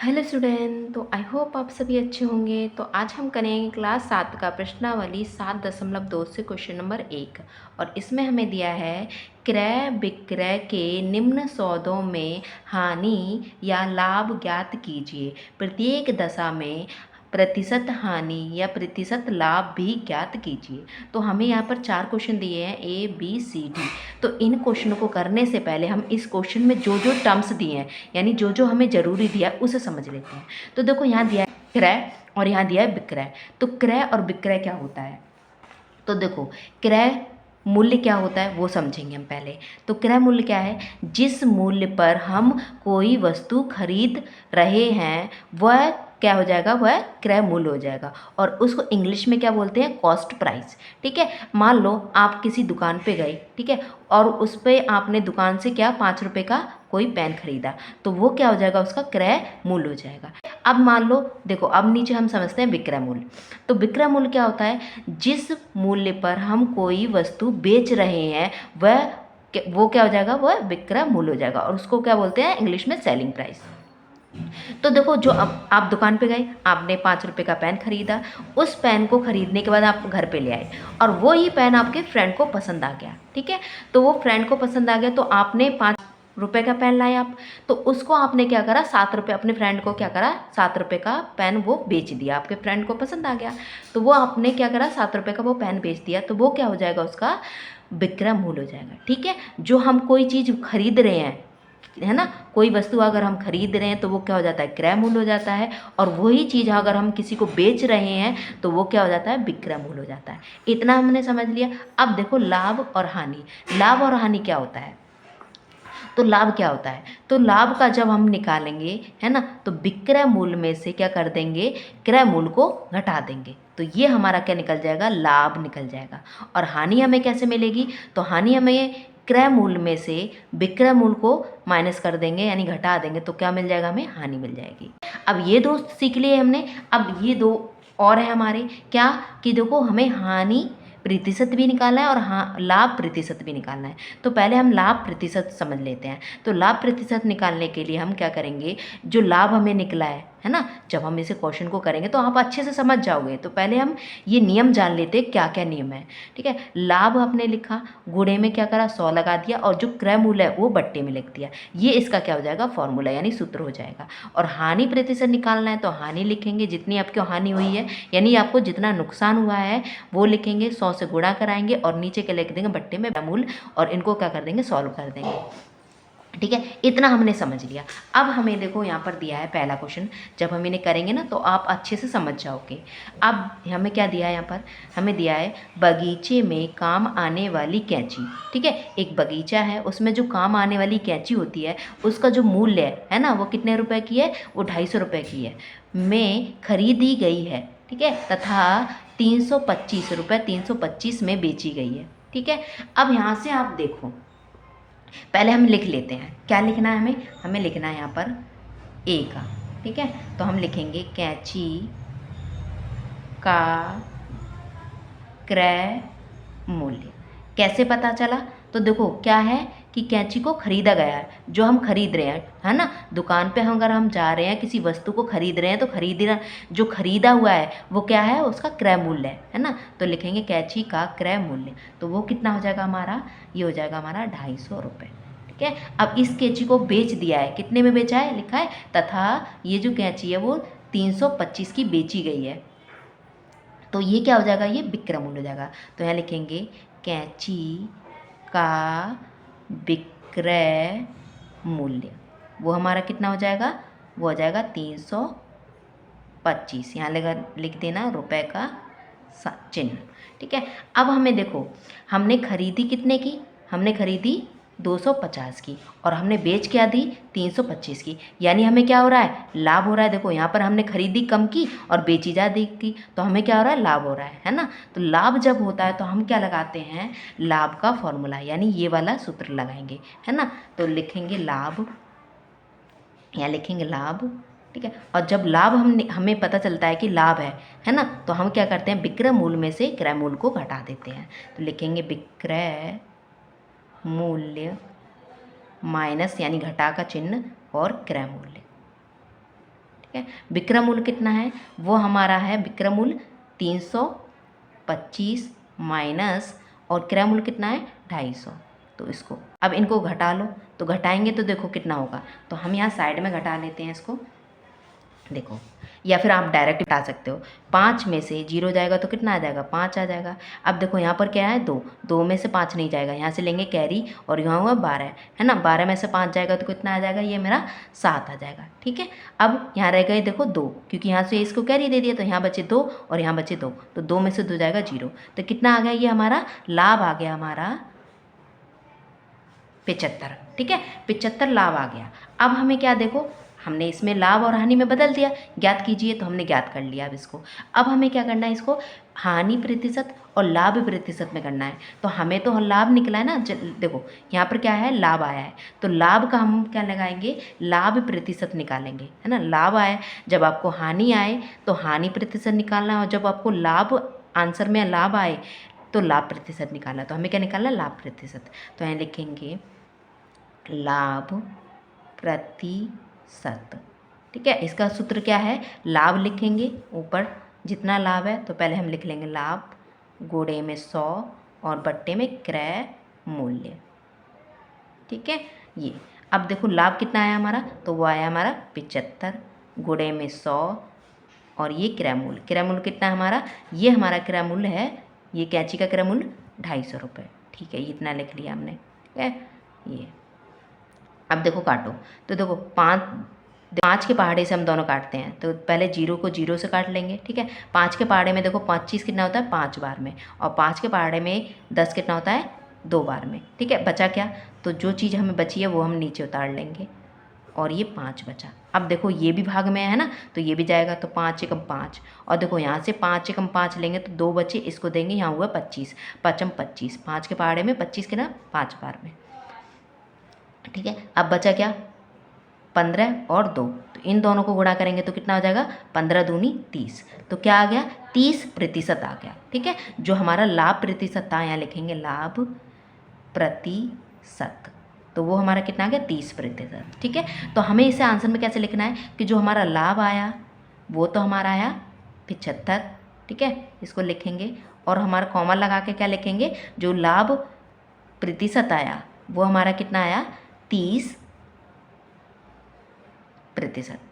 Hello student, तो I hope आप सभी अच्छे होंगे। तो आज हम करेंगे क्लास 7 का प्रश्नावली 7.2 से क्वेश्चन नंबर 1। और इसमें हमें दिया है क्रय विक्रय के निम्न सौदों में हानि या लाभ ज्ञात कीजिए। प्रत्येक दशा में प्रतिशत हानि या प्रतिशत लाभ भी ज्ञात कीजिए। तो हमें यहाँ पर 4 क्वेश्चन दिए हैं ABCD। तो इन क्वेश्चनों को करने से पहले हम इस क्वेश्चन में जो जो टर्म्स दिए हैं यानी जो जो हमें ज़रूरी दिया है उसे समझ लेते हैं। तो देखो यहाँ दिया है क्रय और यहाँ दिया है विक्रय। तो क्रय और विक्रय क्या होता है? तो देखो, क्रय मूल्य क्या होता है वो समझेंगे हम पहले। तो क्रय मूल्य क्या है? जिस मूल्य पर हम कोई वस्तु खरीद रहे हैं वह क्या हो जाएगा? वह क्रय मूल्य हो जाएगा। और उसको इंग्लिश में क्या बोलते हैं? Cost price. ठीक है। मान लो आप किसी दुकान पे गए, ठीक है, और उस पर आपने दुकान से क्या 5 रुपये का कोई पेन खरीदा, तो वो क्या हो जाएगा? उसका क्रय मूल्य हो जाएगा। अब मान लो, देखो अब नीचे हम समझते हैं विक्रय मूल्य। तो विक्रय मूल्य क्या होता है? जिस मूल्य पर हम कोई वस्तु बेच रहे हैं वो क्या हो जाएगा? वह विक्रय मूल्य हो जाएगा। और उसको क्या बोलते हैं इंग्लिश में? Selling price. तो देखो, जो अब आप दुकान पे गए, आपने 5 रुपये का पेन खरीदा। उस पेन को खरीदने के बाद आप घर पे ले आए और वो ही पेन आपके फ्रेंड को पसंद आ गया। ठीक है। तो वो फ्रेंड को पसंद आ गया तो आपने 5 रुपये का पेन लाए आप। तो उसको आपने क्या करा? 7 रुपये, अपने फ्रेंड को क्या करा? 7 रुपये का पेन वो बेच दिया। आपके फ्रेंड को पसंद आ गया तो वो आपने क्या करा? 7 रुपये का वो पेन बेच दिया। तो वो क्या हो जाएगा? उसका विक्रय मूल्य हो जाएगा। ठीक है। जो हम कोई चीज़ खरीद रहे हैं, है ना, कोई वस्तु अगर हम खरीद रहे हैं तो वो क्या हो जाता है? क्रय मूल्य हो जाता है। और वही चीज़ अगर हम किसी को बेच रहे हैं तो वो क्या हो जाता है? विक्रय मूल्य हो जाता है। इतना हमने समझ लिया। अब देखो लाभ और हानि। लाभ और हानि क्या होता है? तो लाभ क्या होता है? तो लाभ का जब हम निकालेंगे, है ना, तो विक्रय मूल्य में से क्या कर देंगे? क्रय मूल्य को घटा देंगे। तो ये हमारा क्या निकल जाएगा? लाभ निकल जाएगा। और हानि हमें कैसे मिलेगी? तो हानि हमें क्रय मूल्य में से विक्रय मूल्य को माइनस कर देंगे यानी घटा देंगे तो क्या मिल जाएगा? हमें हानि मिल जाएगी। अब ये दो सीख लिए हमने। अब ये दो और है हमारे, क्या कि देखो हमें हानि प्रतिशत भी निकालना है और हाँ लाभ प्रतिशत भी निकालना है। तो पहले हम लाभ प्रतिशत समझ लेते हैं। तो लाभ प्रतिशत निकालने के लिए हम क्या करेंगे? जो लाभ हमें निकला है ना, जब हम इसे क्वेश्चन को करेंगे तो आप अच्छे से समझ जाओगे। तो पहले हम ये नियम जान लेते हैं क्या क्या नियम है। ठीक है। लाभ आपने लिखा, गुणे में क्या करा? 100 लगा दिया और जो क्रय मूल्य है वो बट्टे में लिख दिया। ये इसका क्या हो जाएगा? फॉर्मूला यानी सूत्र हो जाएगा। और हानि प्रतिशत निकालना है तो हानि लिखेंगे जितनी आपकी हानि हुई है, यानी आपको जितना नुकसान हुआ है वो लिखेंगे, 100 से गुणा कराएंगे और नीचे के लिख देंगे बट्टे में मूल, और इनको क्या कर देंगे? सॉल्व कर देंगे। ठीक है। इतना हमने समझ लिया। अब हमें देखो यहाँ पर दिया है पहला क्वेश्चन। जब हम इन्हें करेंगे ना तो आप अच्छे से समझ जाओगे। अब हमें क्या दिया है? यहाँ पर हमें दिया है बगीचे में काम आने वाली कैंची। ठीक है। एक बगीचा है, उसमें जो काम आने वाली कैंची होती है उसका जो मूल्य है ना, वो कितने रुपए की है? वो 250 रुपये की है, में खरीदी गई है। ठीक है। तथा 325 रुपये 325 में बेची गई है। ठीक है। अब यहाँ से आप देखो, पहले हम लिख लेते हैं। क्या लिखना है हमें? हमें लिखना है यहाँ पर ए का। ठीक है। तो हम लिखेंगे कैंची का क्रय मूल्य। कैसे पता चला? तो देखो क्या है कि कैंची को खरीदा गया है, जो हम खरीद रहे हैं, है ना, दुकान पे हम अगर हम जा रहे हैं किसी वस्तु को खरीद रहे हैं तो खरीदना, जो खरीदा हुआ है वो क्या है? उसका क्रय मूल्य है ना। तो लिखेंगे कैंची का क्रय मूल्य। तो वो कितना हो जाएगा हमारा? ये हो जाएगा हमारा 250 रुपये। ठीक है। अब इस कैंची को बेच दिया है, कितने में बेचा है? लिखा है तथा ये जो कैंची है वो 325 की बेची गई है। तो ये क्या हो जाएगा? ये विक्रय मूल्य हो जाएगा। तो यहाँ लिखेंगे कैंची का विक्रय मूल्य, वो हमारा कितना हो जाएगा? वो हो जाएगा 325। यहाँ लगा लिख देना रुपए का चिन्ह। ठीक है। अब हमें देखो, हमने खरीदी कितने की? हमने खरीदी 250 की और हमने बेच क्या दी? 325 की। यानी हमें क्या हो रहा है? लाभ हो रहा है। देखो यहाँ पर हमने खरीदी कम की और बेची ज़्यादा की, तो हमें क्या हो रहा है? लाभ हो रहा है ना। तो लाभ जब होता है तो हम क्या लगाते हैं? लाभ का फॉर्मूला यानी ये वाला सूत्र लगाएंगे, है ना। तो लिखेंगे लाभ, यहाँ लिखेंगे लाभ। ठीक है। और जब लाभ हमें पता चलता है कि लाभ है ना, तो हम क्या करते हैं? विक्रय मूल्य में से क्रय मूल्य को घटा देते हैं। तो लिखेंगे विक्रय मूल्य माइनस यानी घटा का चिन्ह और क्रय मूल्य। ठीक है। विक्रय मूल्य कितना है, वो हमारा है विक्रय मूल्य 325 माइनस और क्रय मूल्य कितना है 250। तो इसको अब इनको घटा लो, तो घटाएंगे तो देखो कितना होगा, तो हम यहाँ साइड में घटा लेते हैं इसको, देखो, या फिर आप डायरेक्ट घटा सकते हो। 5 में से 0 जाएगा तो कितना आ जाएगा, 5 आ जाएगा। अब देखो यहाँ पर क्या है, 2, 2 में से 5 नहीं जाएगा, यहाँ से लेंगे कैरी और यहाँ हुआ 12 है ना, 12 में से 5 जाएगा तो कितना आ जाएगा, ये मेरा 7 आ जाएगा। ठीक है। अब यहाँ रह गए देखो 2, क्योंकि यहाँ से इसको कैरी दे दिया तो यहाँ बचे 2 और यहाँ बचे 2, तो 2 में से 2 जाएगा 0, तो कितना आ गया, ये हमारा लाभ आ गया हमारा 75। ठीक है, 75 लाभ आ गया। अब हमें क्या, देखो हमने इसमें लाभ और हानि में बदल दिया, ज्ञात कीजिए, तो हमने ज्ञात कर लिया। अब इसको, अब हमें क्या करना है, इसको हानि प्रतिशत और लाभ प्रतिशत में करना है। तो हमें तो लाभ निकला है ना, देखो यहाँ पर क्या है, लाभ आया है, तो लाभ का हम क्या लगाएंगे, लाभ प्रतिशत निकालेंगे, है ना। लाभ आए, जब आपको हानि आए तो हानि प्रतिशत निकालना है, और जब आपको लाभ, आंसर में लाभ आए तो लाभ प्रतिशत निकालना। तो हमें क्या निकालना है, लाभ प्रतिशत। तो यहाँ लिखेंगे लाभ प्रतिशत। ठीक है, इसका सूत्र क्या है, लाभ लिखेंगे ऊपर जितना लाभ है, तो पहले हम लिख लेंगे लाभ गुणे में 100 और बट्टे में क्रय मूल्य। ठीक है, ये अब देखो लाभ कितना आया हमारा, तो वो आया हमारा 75 गुणे में 100 और ये क्रय मूल्य, क्रय मूल्य कितना है हमारा, ये हमारा क्रय मूल्य है, ये कैंची का क्रय मूल्य 250 रुपये। ठीक है, इतना लिख लिया हमने। ठीक है, ये अब देखो काटो, तो देखो 5 के पहाड़े से हम दोनों काटते हैं, तो पहले 0 को 0 से काट लेंगे। ठीक है, 5 के पहाड़े में देखो 5 चीज़ कितना होता है, 5 बार में, और 5 के पहाड़े में 10 कितना होता है, 2 बार में। ठीक है, बचा क्या, तो जो चीज़ हमें बची है वो हम नीचे उतार लेंगे, और ये 5 बचा। अब देखो ये भी भाग में है ना, तो ये भी जाएगा, तो 5 एकम 5, और देखो यहाँ से 5 एकम 5 लेंगे तो 2 बचे, इसको देंगे, यहाँ हुआ 25, 5 25, 5 के पहाड़े में 25 के ना 5 बार में। ठीक है, अब बचा क्या, 15 और 2, तो इन दोनों को गुणा करेंगे तो कितना हो जाएगा, 15 दूनी 30, तो क्या आ गया, 30% आ गया। ठीक है, जो हमारा लाभ प्रतिशत था, यहाँ लिखेंगे लाभ प्रतिशत, तो वो हमारा कितना आ गया, 30%। ठीक है, तो हमें इसे आंसर में कैसे लिखना है कि जो हमारा लाभ आया वो तो हमारा आया 75। ठीक है, इसको लिखेंगे, और हमारा कॉमा लगा के क्या लिखेंगे, जो लाभ प्रतिशत आया वो हमारा कितना आया, 30%।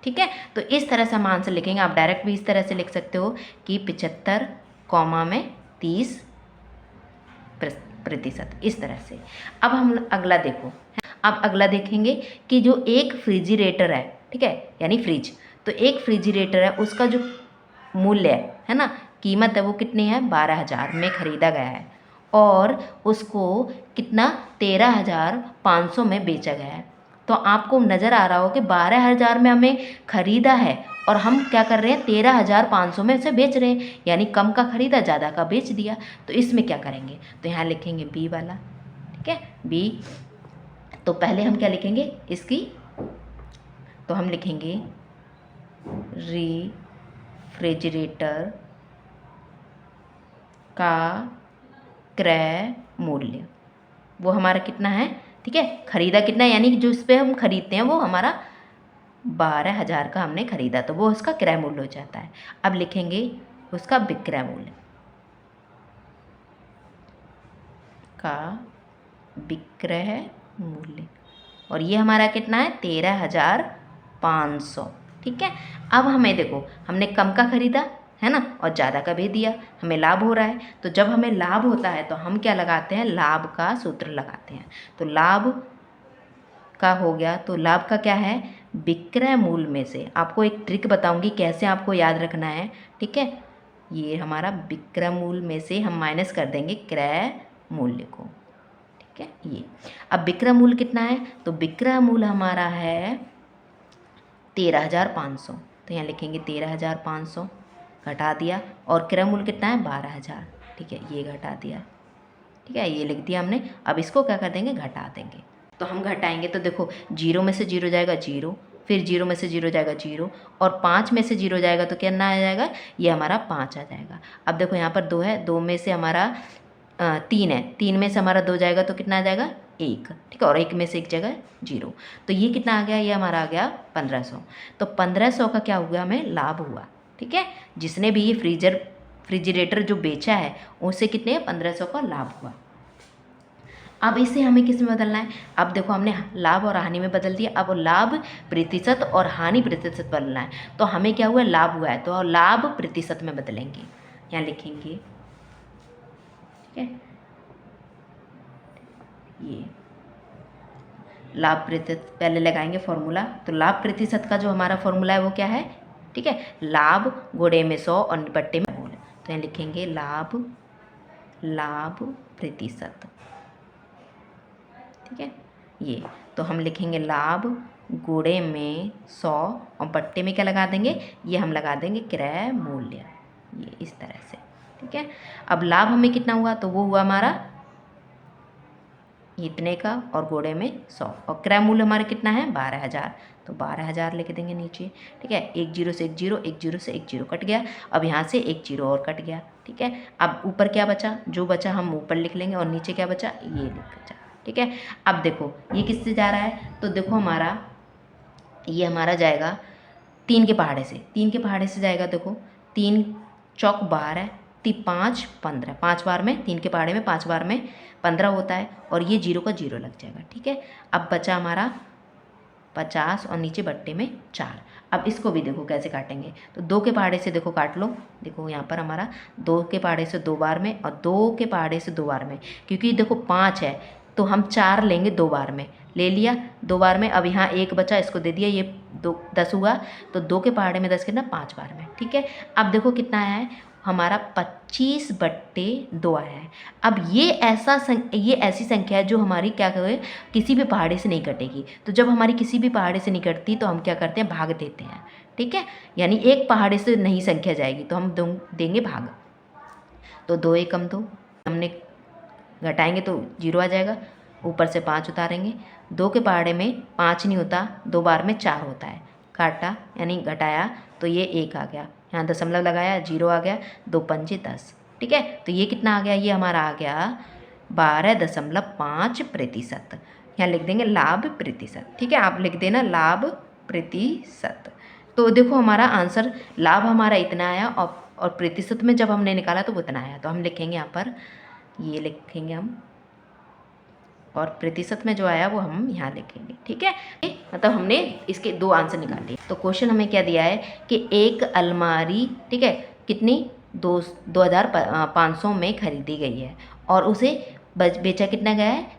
ठीक है, तो इस तरह से हम आंसर लिखेंगे। आप डायरेक्ट भी इस तरह से लिख सकते हो कि 75 कॉमा में 30%, इस तरह से। अब हम अगला देखो, अब अगला देखेंगे कि जो एक फ्रिजिरेटर है, ठीक है, यानी फ्रिज, तो एक फ्रिजिरेटर है, उसका जो मूल्य है ना, कीमत है, वो कितनी है, 12,000 में ख़रीदा गया है, और उसको कितना, 13,500 में बेचा गया है। तो आपको नज़र आ रहा हो कि 12,000 में हमें ख़रीदा है, और हम क्या कर रहे हैं, 13,500 में से बेच रहे हैं, यानी कम का ख़रीदा, ज़्यादा का बेच दिया। तो इसमें क्या करेंगे, तो यहाँ लिखेंगे बी वाला। ठीक है, बी, तो पहले हम क्या लिखेंगे इसकी, तो हम लिखेंगे रेफ्रिजरेटर का क्रय मूल्य, वो हमारा कितना है। ठीक है, ख़रीदा कितना, यानी जो इस पर हम खरीदते हैं वो हमारा 12,000 का हमने ख़रीदा, तो वो उसका क्रय मूल्य हो जाता है। अब लिखेंगे उसका विक्रय मूल्य, का विक्रय मूल्य, और ये हमारा कितना है, 13,500। ठीक है, अब हमें देखो, हमने कम का ख़रीदा है ना, और ज़्यादा का भी दिया, हमें लाभ हो रहा है। तो जब हमें लाभ होता है तो हम क्या लगाते हैं, लाभ का सूत्र लगाते हैं। तो लाभ का हो गया, तो लाभ का क्या है, विक्रय मूल्य में से, आपको एक ट्रिक बताऊंगी कैसे आपको याद रखना है। ठीक है, ये हमारा विक्रय मूल्य में से हम माइनस कर देंगे क्रय मूल्य को। ठीक है, ये अब विक्रय मूल्य कितना है, तो विक्रय मूल्य हमारा है 13,500, तो यहाँ लिखेंगे 13,500, घटा दिया, और क्रय मूल्य कितना है, 12,000। ठीक है, ये घटा दिया। ठीक है, ये लिख दिया हमने। अब इसको क्या कर देंगे, घटा देंगे। तो हम घटाएंगे तो देखो 0 में से 0 जाएगा 0, फिर 0 में से 0 जाएगा 0, और 5 में से 0 जाएगा तो क्या ना आ जाएगा, ये हमारा 5 आ जाएगा। अब देखो यहाँ पर 2 है, 2 में से हमारा 3 है, 3 में से हमारा 2 जाएगा तो कितना आ जाएगा, 1, ठीक है, और 1 में से एक जगह 0। तो ये कितना आ गया, ये हमारा आ गया 1500। तो 1500 का क्या हुआ, हमें लाभ हुआ, ठीक है। जिसने भी ये फ्रिजरेटर जो बेचा है उससे कितने 1500 का लाभ हुआ। अब इसे हमें किस में बदलना है, अब देखो हमने लाभ और हानि में बदल दिया, अब लाभ प्रतिशत और हानि प्रतिशत बदलना है। तो हमें क्या हुआ, लाभ हुआ है, तो लाभ प्रतिशत में बदलेंगे, यहाँ लिखेंगे, ठीक है। ये लाभ प्रतिशत पहले लगाएंगे फॉर्मूला, तो लाभ प्रतिशत का जो हमारा फॉर्मूला है वो क्या है, ठीक है, लाभ गुणे में 100 और बट्टे में मूल। तो यहाँ लिखेंगे लाभ प्रतिशत, ठीक है। ये तो हम लिखेंगे लाभ गुणे में 100 और बट्टे में क्या लगा देंगे, ये हम लगा देंगे क्रय मूल्य, ये इस तरह से, ठीक है। अब लाभ हमें कितना हुआ, तो वो हुआ हमारा इतने का और गुणे में 100, और क्रय मूल्य हमारा कितना है 12000, तो 12000 लिख देंगे नीचे, ठीक है। एक जीरो से एक जीरो, एक जीरो से एक जीरो कट गया, अब यहाँ से एक जीरो और कट गया, ठीक है। अब ऊपर क्या बचा, जो बचा हम ऊपर लिख लेंगे, और नीचे क्या बचा, ये लिख बचा, ठीक है। अब देखो ये किससे जा रहा है, तो देखो हमारा ये हमारा जाएगा 3 के पहाड़े से, 3 के पहाड़े से जाएगा, देखो 3 चौक 12, 5 15, 5 बार में 3 के पहाड़े में 5 बार में 15 होता है, और ये 0 का 0 लग जाएगा, ठीक है। अब बचा हमारा 50 और नीचे बट्टे में 4। अब इसको भी देखो कैसे काटेंगे, तो 2 के पहाड़े से देखो काट लो, देखो यहाँ पर हमारा 2 के पहाड़े से 2 बार में और 2 के पहाड़े से 2 बार में, क्योंकि देखो 5 है तो हम 4 लेंगे 2 बार में, ले लिया 2 बार में। अब यहाँ 1 बचा, इसको दे दिया, ये 10 हुआ, तो 2 के पहाड़े में 10 कितना 5 बार में, ठीक है। अब देखो कितना है हमारा 25/2 आया है। अब ये ऐसी संख्या है जो हमारी क्या करें, किसी भी पहाड़े से नहीं कटेगी। तो जब हमारी किसी भी पहाड़े से नहीं कटती तो हम क्या करते हैं, भाग देते हैं, ठीक है। यानी एक पहाड़े से नहीं संख्या जाएगी तो हम देंगे भाग। तो 2 एकम 2 हमने घटाएंगे तो 0 आ जाएगा, ऊपर से 5 उतारेंगे, 2 के पहाड़े में 5 नहीं होता, 2 बार में 4 होता है, काटा यानी घटाया तो ये 1 आ गया, यहाँ दशमलव लगाया 0 आ गया, 2 पंजे 10, ठीक है। तो ये कितना आ गया, ये हमारा आ गया 12.5%। यहाँ लिख देंगे लाभ प्रतिशत, ठीक है, आप लिख देना लाभ प्रतिशत। तो देखो हमारा आंसर लाभ हमारा इतना आया, और प्रतिशत में जब हमने निकाला तो वो इतना आया, तो हम लिखेंगे यहाँ पर, ये लिखेंगे हम, और प्रतिशत में जो आया वो हम यहाँ लिखेंगे, ठीक है। मतलब हमने इसके 2 आंसर निकाले। तो क्वेश्चन हमें क्या दिया है कि एक अलमारी, ठीक है, कितनी 2500 में खरीदी गई है, और उसे बेचा कितना गया है,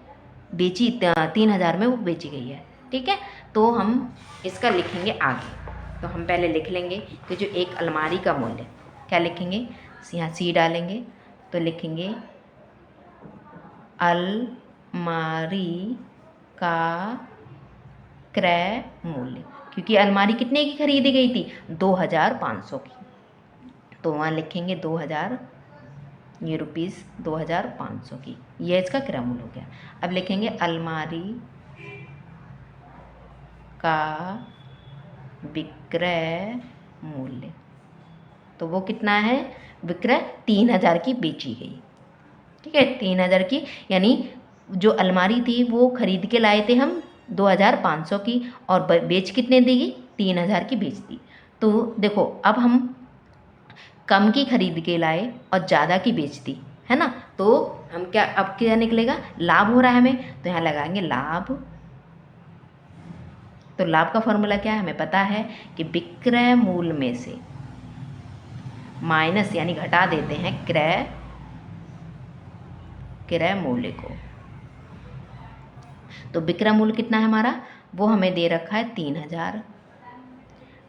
बेची 3000 में वो बेची गई है, ठीक है। तो हम इसका लिखेंगे आगे, तो हम पहले लिख लेंगे कि जो एक अलमारी का मूल्य, क्या लिखेंगे, यहाँ सी डालेंगे, तो लिखेंगे अलमारी का क्रय मूल्य, क्योंकि अलमारी कितने की खरीदी गई थी, 2500 की, तो वहाँ लिखेंगे 2000, ये रुपीज़ 2500 की, ये इसका क्रय मूल्य हो गया। अब लिखेंगे अलमारी का विक्रय मूल्य, तो वो कितना है, विक्रय 3000 की बेची गई, ठीक है, 3000 की, यानी जो अलमारी थी वो खरीद के लाए थे हम 2500 की, और बेच कितने देगी, 3000 की बेच दी। तो देखो अब हम कम की खरीद के लाए और ज़्यादा की बेच दी, है ना, तो हम क्या, अब क्या निकलेगा, लाभ हो रहा है हमें, तो यहाँ लगाएंगे लाभ। तो लाभ का फॉर्मूला क्या है, हमें पता है कि विक्रय मूल्य में से माइनस यानी घटा देते हैं क्रय मूल्य को। तो विक्रय मूल्य कितना है हमारा, वो हमें दे रखा है 3000,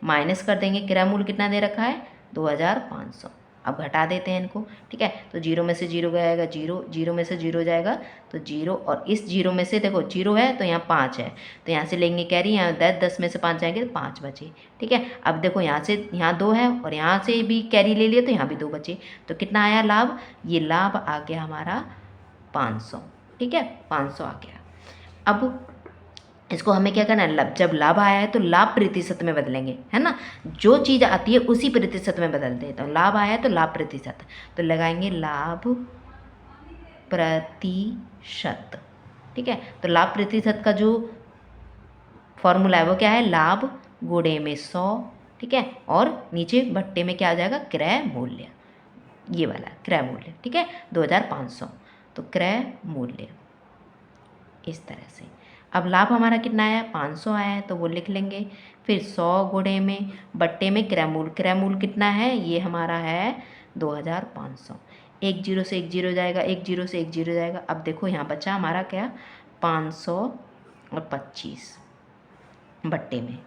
माइनस कर देंगे क्रय मूल्य कितना दे रखा है 2500। अब घटा देते हैं इनको, ठीक है। तो 0 में से 0 जाएगा 0, 0 में से 0 जाएगा तो 0, और इस 0 में से देखो 0 है तो यहाँ 5 है, तो यहाँ से लेंगे कैरी, यहाँ 10 में से 5 जाएंगे तो 5 बचे, ठीक है। अब देखो यहाँ से यहाँ 2 है और यहाँ से भी कैरी ले लिया तो यहाँ भी 2 बचे, तो कितना आया लाभ, ये लाभ आ गया हमारा 500, ठीक है, 500 आ गया। अब इसको हमें क्या करना है, जब लाभ आया है तो लाभ प्रतिशत में बदलेंगे, है ना, जो चीज़ आती है उसी प्रतिशत में बदल देते हैं। लाभ आया है तो लाभ प्रतिशत, तो लगाएंगे लाभ प्रतिशत, ठीक है। तो लाभ प्रतिशत का जो फॉर्मूला है वो क्या है, लाभ गुणे में 100, ठीक है, और नीचे भट्टे में क्या आ जाएगा, क्रय मूल्य, ये वाला क्रय मूल्य, ठीक है, 2500। तो क्रय मूल्य इस तरह से। अब लाभ हमारा कितना आया, 500 आया है, तो वो लिख लेंगे। फिर 100 गुणे में बट्टे में क्रय मूल्य कितना है, ये हमारा है 2500। एक जीरो से एक जीरो जाएगा, एक जीरो से एक जीरो जाएगा। अब देखो यहाँ बचा हमारा क्या, 525 बट्टे में,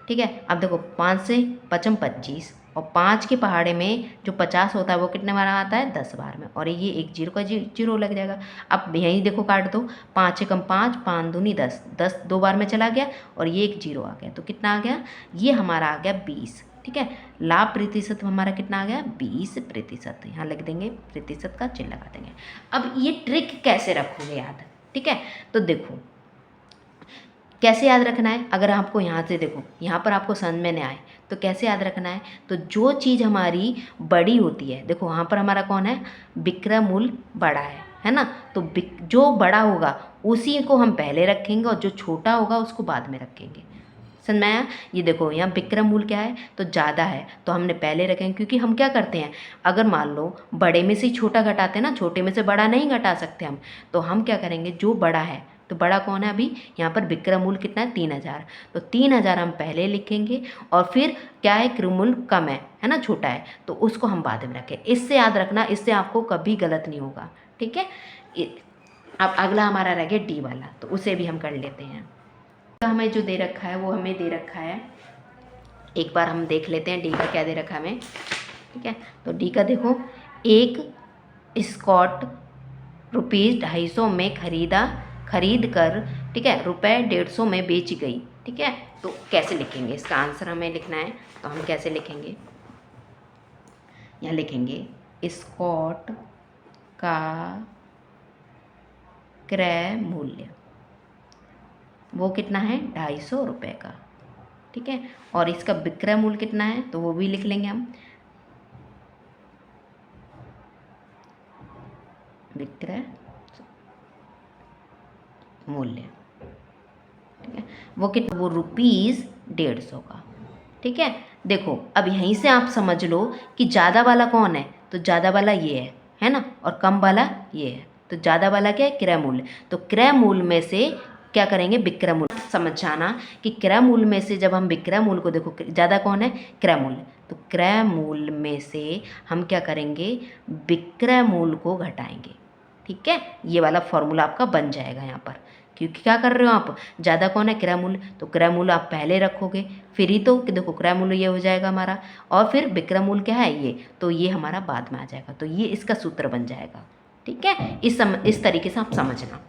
ठीक है। अब देखो 5 से 5 25, और 5 के पहाड़े में जो 50 होता है वो कितने बार आता है, 10 बार में, और ये एक जीरो का जीरो लग जाएगा। अब यहीं देखो काट दो, 5 से कम 5, 5 दूनी 10, 10 दो बार में चला गया, और ये एक जीरो आ गया, तो कितना आ गया, ये हमारा आ गया 20, ठीक है। लाभ प्रतिशत हमारा कितना आ गया, 20%। यहाँ लिख देंगे, प्रतिशत का चिन्ह लगा देंगे। अब ये ट्रिक कैसे रखोगे याद, ठीक है। तो देखो कैसे याद रखना है, अगर आपको यहाँ से देखो, यहाँ पर आपको समझ में नहीं आए तो कैसे याद रखना है, तो जो चीज़ हमारी बड़ी होती है, देखो वहाँ पर हमारा कौन है, विक्रय मूल्य बड़ा है ना, तो जो बड़ा होगा उसी को हम पहले रखेंगे, और जो छोटा होगा उसको बाद में रखेंगे। समझ में आया। ये देखो यहाँ विक्रय मूल्य क्या है, तो ज़्यादा है तो हमने पहले रखेंगे, क्योंकि हम क्या करते हैं, अगर मान लो बड़े में से ही छोटा घटाते हैं ना, छोटे में से बड़ा नहीं घटा सकते हम, तो हम क्या करेंगे, जो बड़ा है, तो बड़ा कौन है अभी यहाँ पर, विक्रय मूल्य कितना है, 3000, तो 3000 हम पहले लिखेंगे, और फिर क्या है, क्रय मूल्य कम है ना, छोटा है, तो उसको हम बाद में रखें। इससे याद रखना, इससे आपको कभी गलत नहीं होगा, ठीक है। अब अगला हमारा रह गया डी वाला, तो उसे भी हम कर लेते हैं। हमें जो दे रखा है वो हमें दे रखा है, एक बार हम देख लेते हैं डी का क्या दे रखा है हमें, ठीक है। तो डी का देखो, एक स्कॉट ₹250 में खरीद कर, ठीक है, ₹150 में बेच गई, ठीक है। तो कैसे लिखेंगे, इसका आंसर हमें लिखना है, तो हम कैसे लिखेंगे, यहाँ लिखेंगे स्कॉट का क्रय मूल्य वो कितना है, ₹250 का, ठीक है, और इसका विक्रय मूल्य कितना है, तो वो भी लिख लेंगे हम, विक्रय मूल्य, ठीक है, वो कितना, वो ₹150 का, ठीक है। देखो अब यहीं से आप समझ लो कि ज़्यादा वाला कौन है, तो ज़्यादा वाला ये है ना, और कम वाला ये है, तो ज़्यादा वाला क्या है, क्रय मूल्य, तो क्रय मूल्य में से क्या करेंगे, विक्रय मूल्य। समझ जाना कि क्रय मूल्य में से जब हम विक्रय मूल्य को, देखो ज़्यादा कौन है, क्रय मूल्य, तो क्रय मूल्य में से हम क्या करेंगे, विक्रय मूल्य को घटाएंगे, ठीक है। ये वाला फॉर्मूला आपका बन जाएगा यहाँ पर, क्योंकि क्या कर रहे हो आप, ज़्यादा कौन है, क्रय मूल्य, तो क्रय मूल्य आप पहले रखोगे, फिर ही तो कि देखो क्रय मूल्य ये हो जाएगा हमारा, और फिर विक्रय मूल्य क्या है ये, तो ये हमारा बाद में आ जाएगा, तो ये इसका सूत्र बन जाएगा, ठीक है। इस तरीके से आप समझना।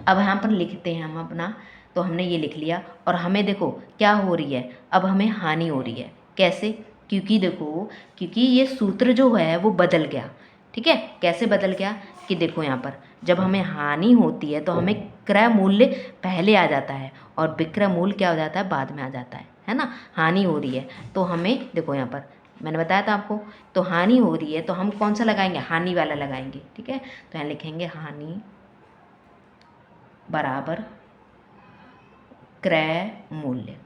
अब यहाँ पर लिखते हैं हम अपना, तो हमने ये लिख लिया, और हमें देखो क्या हो रही है, अब हमें हानि हो रही है, कैसे, क्योंकि देखो, क्योंकि ये सूत्र जो है वो बदल गया, ठीक है। कैसे बदल गया, कि देखो यहाँ पर जब हमें हानि होती है तो हमें क्रय मूल्य पहले आ जाता है, और विक्रय मूल्य क्या हो जाता है, बाद में आ जाता है ना। हानि हो रही है तो हमें, देखो यहाँ पर मैंने बताया था आपको, तो हानि हो रही है तो हम कौन सा लगाएंगे, हानि वाला लगाएंगे, ठीक है। तो यहाँ लिखेंगे हानि बराबर क्रय मूल्य,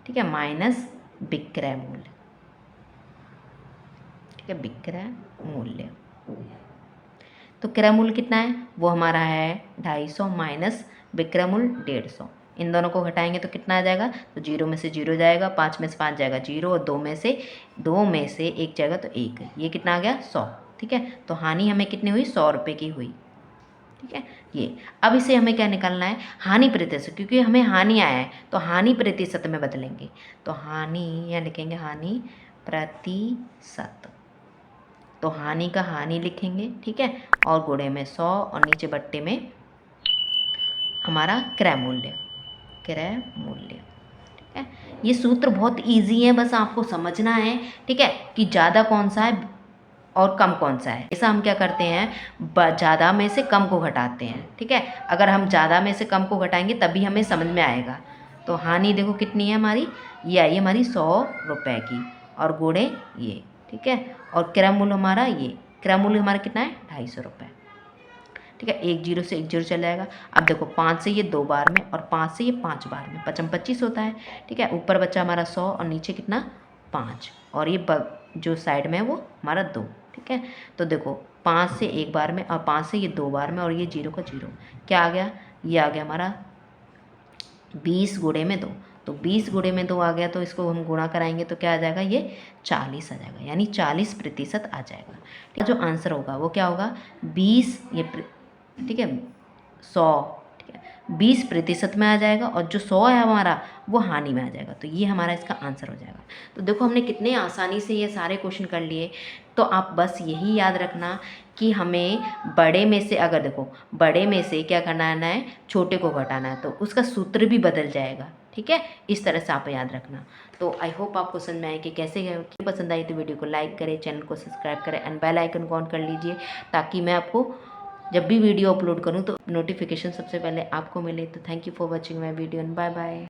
ठीक है, माइनस विक्रय मूल्य, ठीक है, विक्रय मूल्य। तो क्रय मूल्य कितना है, वो हमारा है 250 माइनस विक्रय मूल्य 150, इन दोनों को घटाएंगे तो कितना आ जाएगा, तो 0 में से 0 जाएगा, 5 में से 5 जाएगा 0, और 2 में से 1 जाएगा तो 1, ये कितना आ गया 100, ठीक है। तो हानि हमें कितनी हुई, ₹100 की हुई, ठीक है। ये अब इसे हमें क्या निकालना है, हानि प्रतिशत, क्योंकि हमें हानि आया है तो हानि प्रतिशत में बदलेंगे, तो हानि या लिखेंगे हानि प्रतिशत, तो हानि का हानि लिखेंगे, ठीक है, और गुणे में 100, और नीचे बट्टे में हमारा क्रय मूल्य, ठीक है। ये सूत्र बहुत इजी है, बस आपको समझना है, ठीक है, कि ज़्यादा कौन सा है और कम कौन सा है। ऐसा हम क्या करते हैं, ज़्यादा में से कम को घटाते हैं, ठीक है। अगर हम ज़्यादा में से कम को घटाएंगे तभी हमें समझ में आएगा। तो हानि देखो कितनी है हमारी, ये आई हमारी ₹100 की, और गुणे ये, ठीक है, और क्रय मूल्य हमारा ये, क्रय मूल्य हमारा कितना है, ₹250, ठीक है, एक जीरो से एक जीरो चला जाएगा। अब देखो 5 से ये 2 बार में और 5 से ये 5 बार में, 5 25 होता है। ठीक है, ऊपर बचा हमारा 100 और नीचे कितना 5, और ये जो साइड में है वो हमारा 2। ठीक है, तो देखो 5 से एक बार में और 5 से ये 2 बार में और ये जीरो का जीरो, क्या आ गया, ये आ गया हमारा 20 गुणे में 2। तो 20 गुणे में 2 आ गया, तो इसको हम गुणा कराएंगे तो क्या आ जाएगा, ये 40 आ जाएगा, यानी 40% आ जाएगा। ठीक है, जो आंसर होगा वो क्या होगा, 20 ये ठीक है 100, ठीक है 20% में आ जाएगा, और जो 100 है हमारा वो हानि में आ जाएगा। तो ये हमारा इसका आंसर हो जाएगा। तो देखो हमने कितने आसानी से ये सारे क्वेश्चन कर लिए। तो आप बस यही याद रखना कि हमें बड़े में से, अगर देखो बड़े में से क्या करना है, छोटे को घटाना है, तो उसका सूत्र भी बदल जाएगा। ठीक है, इस तरह से आप याद रखना। तो आई होप आपको समझ में आए कि कैसे कि पसंद आई तो वीडियो को लाइक करें, चैनल को सब्सक्राइब करें एंड बेल आइकन को ऑन कर लीजिए, ताकि मैं आपको जब भी वीडियो अपलोड करूं तो नोटिफिकेशन सबसे पहले आपको मिले। तो thank you for watching my video and bye bye.